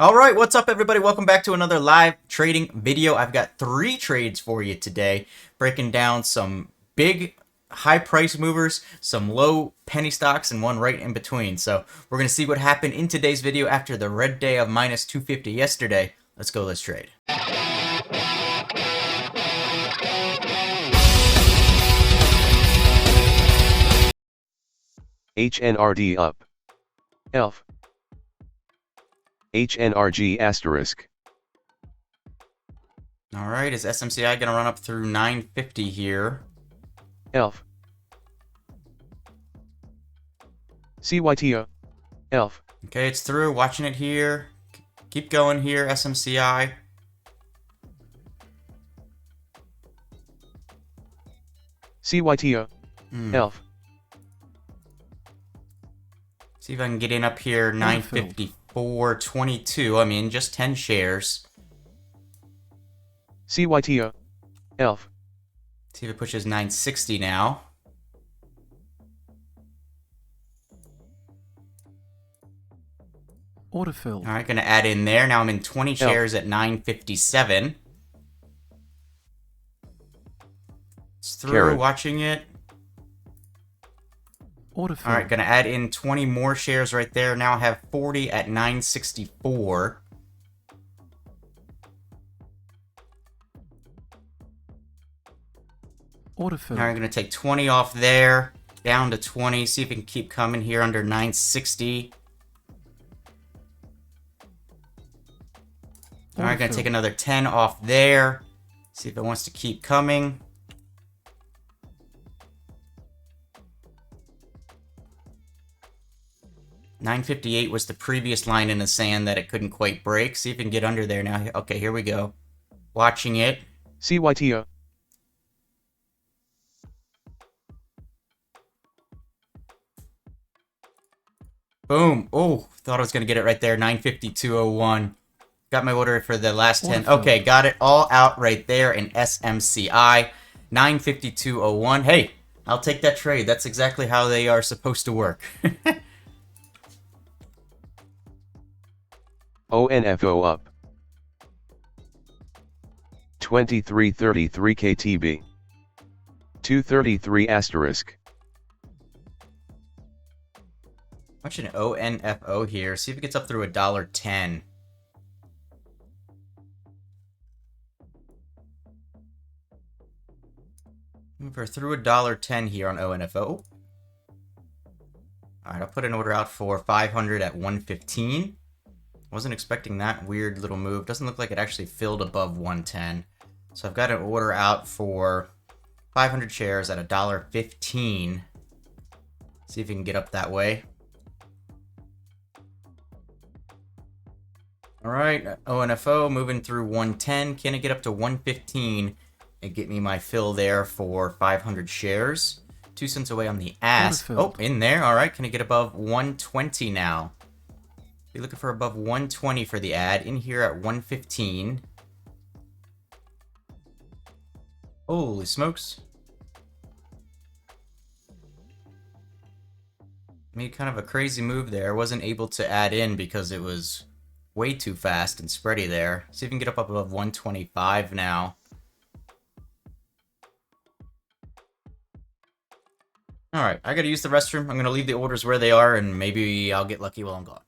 All right, what's up, everybody? Welcome back to another live trading video. I've got 3 trades for you today, breaking down some big high price movers, some low penny stocks, and one right in between. So we're going to see what happened in today's video after the red day of minus 250 yesterday. Let's go, let's trade. HNRD up. ELF. HNRG asterisk. All right, is SMCI going to run up through 950 here? ELF. CYTA. ELF. Okay, it's through. Watching it here. Keep going here, SMCI. CYTA. ELF. See if I can get in up here, 954.22. I mean, just 10 shares. CYTA. ELF. See if it pushes 960 now. Autofill. All right, gonna add in there. Now I'm in 20 shares at 957. It's through. Karen. Watching it. Autofill. All right, gonna add in 20 more shares right there. Now I have 40 at 964. Autofill. All right, I'm gonna take 20 off there, down to 20. See if it can keep coming here under 960. All right, gonna take another 10 off there. See if it wants to keep coming. $958 was the previous line in the sand that it couldn't quite break. See if it can get under there now. Okay, here we go. Watching it. CYTA. Boom. Oh, thought I was gonna get it right there. 952.01. Got my order for the last 10. Okay, got it all out right there in SMCI. 952.01. Hey, I'll take that trade. That's exactly how they are supposed to work. ONFO up. 2333 KTB. 233 asterisk. Watching ONFO here. See if it gets up through $1.10. We're through $1.10 here on ONFO. Alright, I'll put an order out for 500 at 115. Wasn't expecting that weird little move. Doesn't look like it actually filled above 110. So I've got an order out for 500 shares at $1.15. See if we can get up that way. Alright, ONFO moving through 110. Can it get up to 115 and get me my fill there for 500 shares? 2 cents away on the ask. Oh, in there. Alright, can it get above 120 now? Be looking for above 120 for the ad. In here at 115. Holy smokes. Made kind of a crazy move there. Wasn't able to add in because it was way too fast and spready there. See if we can get up above 125 now. Alright, I gotta use the restroom. I'm gonna leave the orders where they are and maybe I'll get lucky while I'm gone.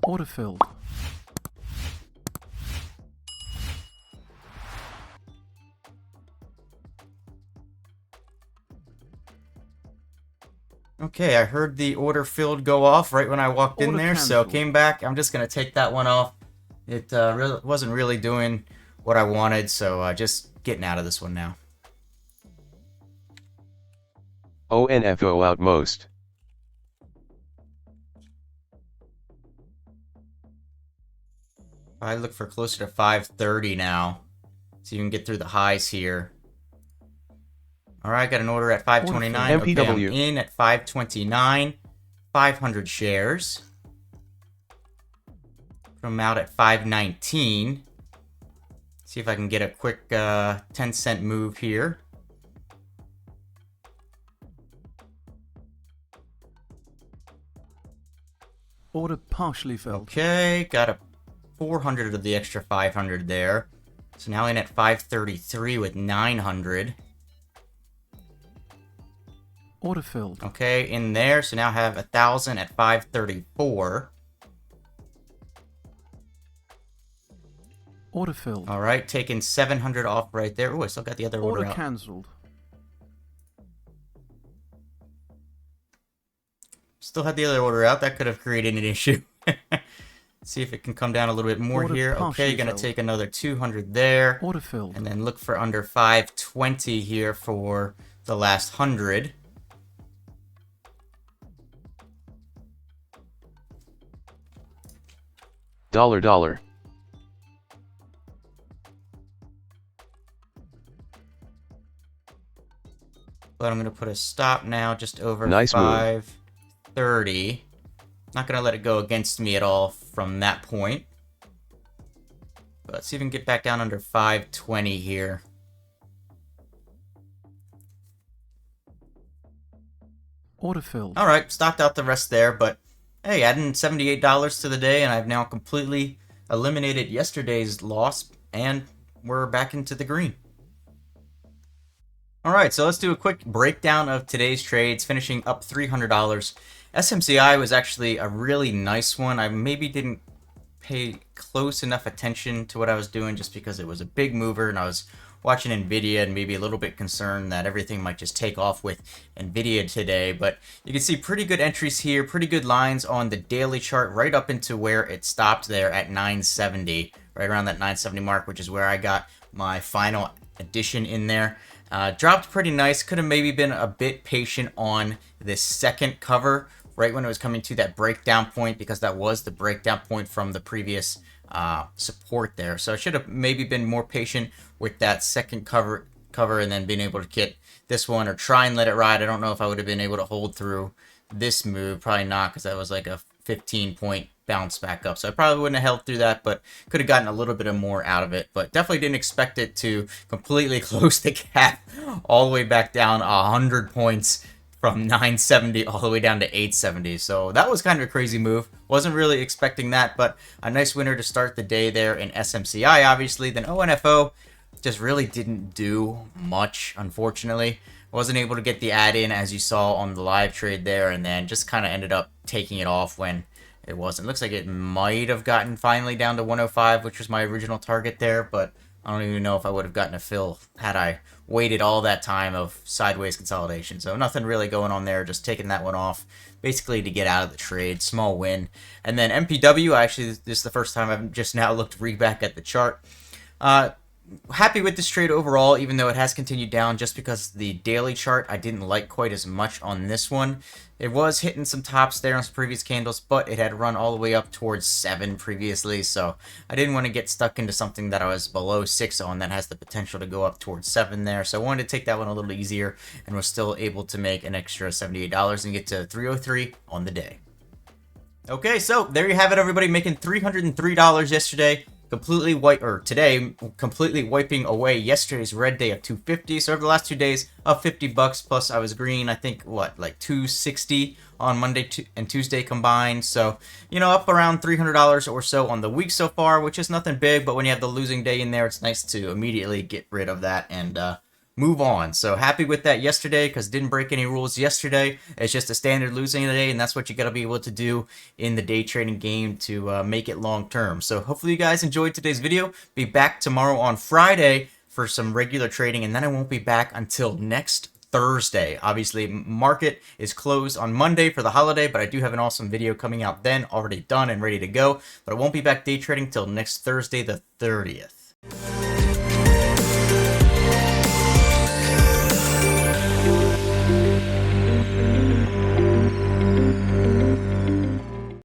Autofill. Okay, I heard the order filled go off right when I walked in there, so came back. I'm just going to take that one off. It wasn't really doing what I wanted, so just getting out of this one now. ONFO outmost. I look for closer to 530 now, so you can get through the highs here. Alright, got an order at 529. Okay, I'm in at 529. 500 shares. From out at 519. See if I can get a quick 10-cent move here. Order partially filled. Okay, got a 400 of the extra 500 there. So now in at 533 with 900. Order filled. Okay, in there. So now have 1,000 at 534. Order filled. All right, taking 700 off right there. Oh, I still got the other order out. Cancelled. Still had the other order out. That could have created an issue. See if it can come down a little bit more Order here. partially Okay, gonna filled. take another 200 there. Order filled. And then look for under 520 here for the last 100. $. But I'm gonna put a stop now just over Nice move. 530. Not gonna let it go against me at all from that point. But let's see if we can get back down under 520 here. Order filled. All right, stocked out the rest there, but hey, adding $78 to the day, and I've now completely eliminated yesterday's loss, and we're back into the green. All right, so let's do a quick breakdown of today's trades, finishing up $300. SMCI was actually a really nice one. I maybe didn't pay close enough attention to what I was doing just because it was a big mover, and I was watching Nvidia and maybe a little bit concerned that everything might just take off with Nvidia today. But you can see pretty good entries here, pretty good lines on the daily chart right up into where it stopped there at 970, right around that 970 mark, which is where I got my final addition in there. Dropped pretty nice. Could have maybe been a bit patient on this second cover right when it was coming to that breakdown point, because that was the breakdown point from the previous support there. So I should have maybe been more patient with that second cover and then being able to get this one or try and let it ride. I don't know if I would have been able to hold through this move. Probably not, because that was like a 15-point bounce back up. So I probably wouldn't have held through that, but could have gotten a little bit more out of it. But definitely didn't expect it to completely close the gap all the way back down 100 points from 970 all the way down to 870. So that was kind of a crazy move. Wasn't really expecting that, but a nice winner to start the day there in SMCI, obviously. Then ONFO just really didn't do much, unfortunately. Wasn't able to get the add in, as you saw on the live trade there, and then just kind of ended up taking it off when it wasn't. Looks like it might have gotten finally down to 105, which was my original target there, but I don't even know if I would have gotten a fill had I waited all that time of sideways consolidation. So nothing really going on there, just taking that one off basically to get out of the trade. Small win. And then MPW, actually, this is the first time I've just now looked back at the chart. Happy with this trade overall, even though it has continued down, just because the daily chart I didn't like quite as much on this one. It was hitting some tops there on some previous candles, but it had run all the way up towards 7 previously, so I didn't want to get stuck into something that I was below 6 on that has the potential to go up towards 7 there. So I wanted to take that one a little easier, and was still able to make an extra $78 and get to 303 on the day. Okay, so there you have it, everybody, making $303 yesterday. Completely completely wiping away yesterday's red day of 250. So over the last 2 days, up $50 plus I was green. I think like 260 on Monday and Tuesday combined. So up around $300 or so on the week so far, which is nothing big. But when you have the losing day in there, it's nice to immediately get rid of that and move on. So happy with that yesterday, because didn't break any rules yesterday. It's just a standard losing day, and that's what you got to be able to do in the day trading game to make it long term. So hopefully you guys enjoyed today's video. Be back tomorrow on Friday for some regular trading, and then I won't be back until next Thursday. Obviously, market is closed on Monday for the holiday, but I do have an awesome video coming out then, already done and ready to go. But I won't be back day trading till next Thursday, the 30th.